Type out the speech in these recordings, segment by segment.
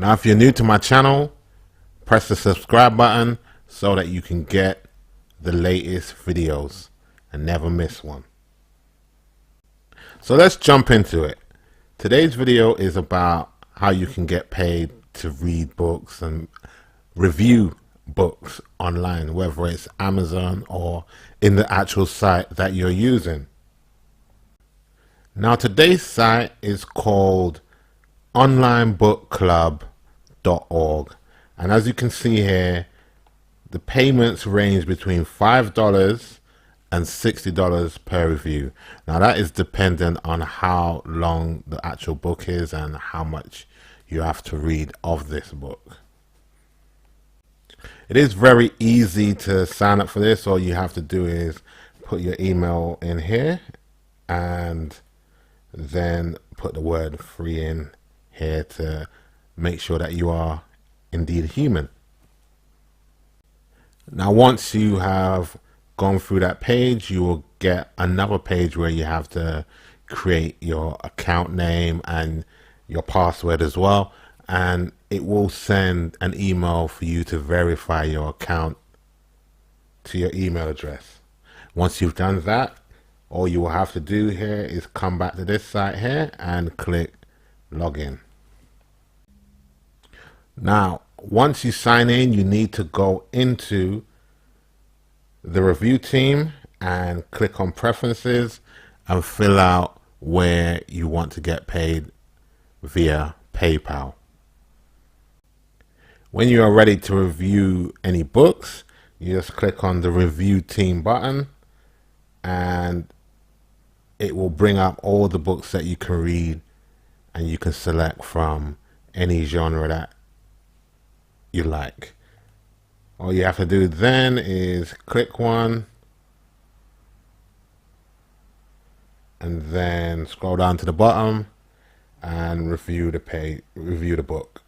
Now, if you're new to my channel, press the subscribe button so that you can get the latest videos and never miss one. So let's jump into it. Today's video is about how you can get paid to read books and review books online, whether it's Amazon or in the actual site that you're using. Now, today's site is called onlinebookclub.org, and as you can see here, the payments range between $5 and $60 per review. Now, that is dependent on how long the actual book is and how much you have to read of this book. It is very easy to sign up for this. All you have to do is put your email in here and then put the word free in here to make sure that you are indeed human. Now, once you have gone through that page, you will get another page where you have to create your account name and your password as well, and it will send an email for you to verify your account to your email address. Once you've done that, all you will have to do here is come back to this site here and click login. Now, once you sign in, you need to go into the review team and click on preferences and fill out where you want to get paid via PayPal. When you are ready to review any books, you just click on the review team button and it will bring up all the books that you can read, and you can select from any genre that you like. All you have to do then is click one and then scroll down to the bottom and review the book.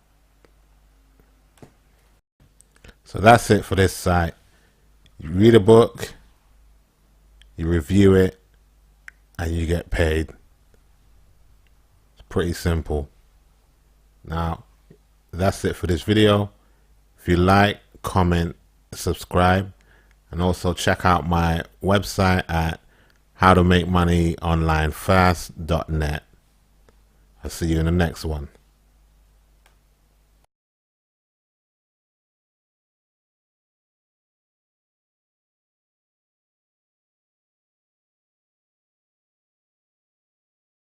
So that's it for this site. You read a book, you review it, and you get paid. It's pretty simple. Now, that's it for this video. If you like, comment, subscribe, and also check out my website at howtomakemoneyonlinefast.net. I'll see you in the next one.